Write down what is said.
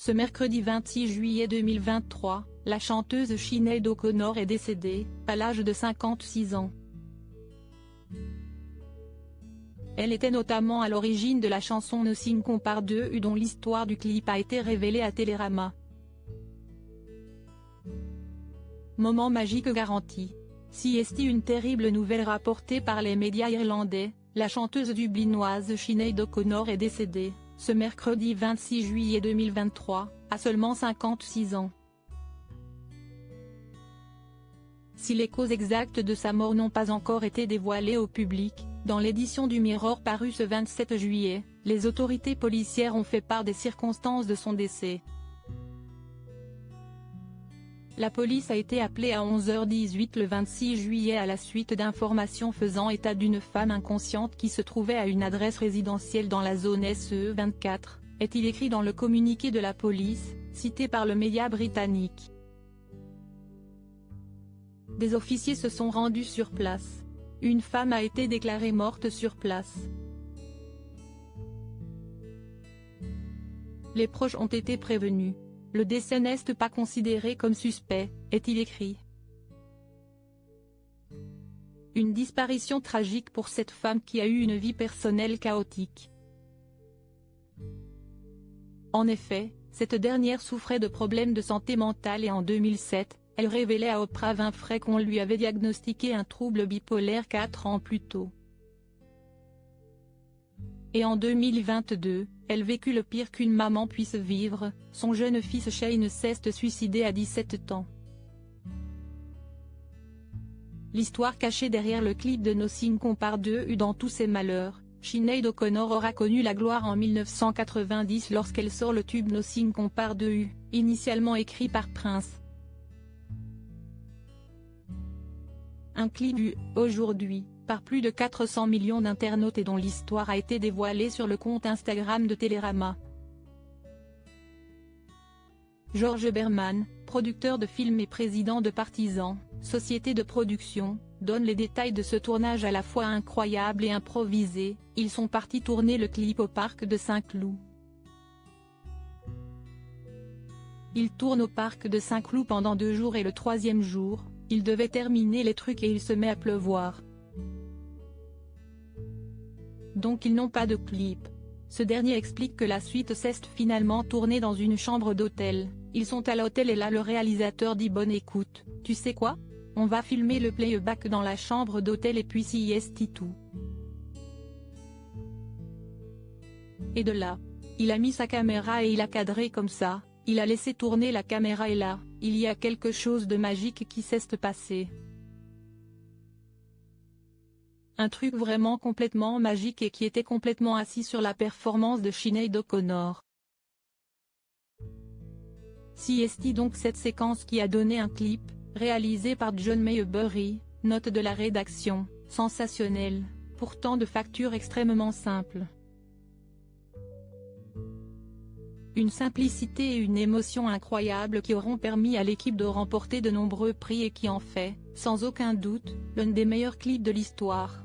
Ce mercredi 26 juillet 2023, la chanteuse Sinéad O'Connor est décédée, à l'âge de 56 ans. Elle était notamment à l'origine de la chanson Nothing Compares to You dont l'histoire du clip a été révélée à Télérama. Moment magique garanti. Si est une terrible nouvelle rapportée par les médias irlandais, la chanteuse dublinoise Sinéad O'Connor est décédée, ce mercredi 26 juillet 2023, à seulement 56 ans. Si les causes exactes de sa mort n'ont pas encore été dévoilées au public, dans l'édition du Mirror parue ce 27 juillet, les autorités policières ont fait part des circonstances de son décès. La police a été appelée à 11h18 le 26 juillet à la suite d'informations faisant état d'une femme inconsciente qui se trouvait à une adresse résidentielle dans la zone SE24, est-il écrit dans le communiqué de la police, cité par le média britannique. Des officiers se sont rendus sur place. Une femme a été déclarée morte sur place. Les proches ont été prévenus. Le décès n'est pas considéré comme suspect, est-il écrit. Une disparition tragique pour cette femme qui a eu une vie personnelle chaotique. En effet, cette dernière souffrait de problèmes de santé mentale et en 2007, elle révélait à Oprah Winfrey qu'on lui avait diagnostiqué un trouble bipolaire 4 ans plus tôt. Et en 2022, elle vécut le pire qu'une maman puisse vivre, son jeune fils Shane s'est suicidé à 17 ans. L'histoire cachée derrière le clip de Nothing Compares to You dans tous ses malheurs, Sinéad O'Connor aura connu la gloire en 1990 lorsqu'elle sort le tube Nothing Compares to You, initialement écrit par Prince. Un clip vu, aujourd'hui, par plus de 400 millions d'internautes et dont l'histoire a été dévoilée sur le compte Instagram de Télérama. George Berman, producteur de films et président de Partizan, société de production, donne les détails de ce tournage à la fois incroyable et improvisé. Ils sont partis tourner le clip au parc de Saint-Cloud. Ils tournent au parc de Saint-Cloud pendant 2 jours et le 3e jour, ils devaient terminer les trucs et il se met à pleuvoir. Donc ils n'ont pas de clip. Ce dernier explique que la suite s'est finalement tournée dans une chambre d'hôtel. Ils sont à l'hôtel et là le réalisateur dit bonne écoute, tu sais quoi? On va filmer le playback dans la chambre d'hôtel et puis si est tout. Et de là, il a mis sa caméra et il a cadré comme ça, il a laissé tourner la caméra et là, il y a quelque chose de magique qui s'est passé. Un truc vraiment complètement magique et qui était complètement assis sur la performance de Sinéad O'Connor. Si est donc cette séquence qui a donné un clip, réalisé par John Maybury, note de la rédaction, sensationnel, pourtant de facture extrêmement simple. Une simplicité et une émotion incroyables qui auront permis à l'équipe de remporter de nombreux prix et qui en fait, sans aucun doute, l'un des meilleurs clips de l'histoire.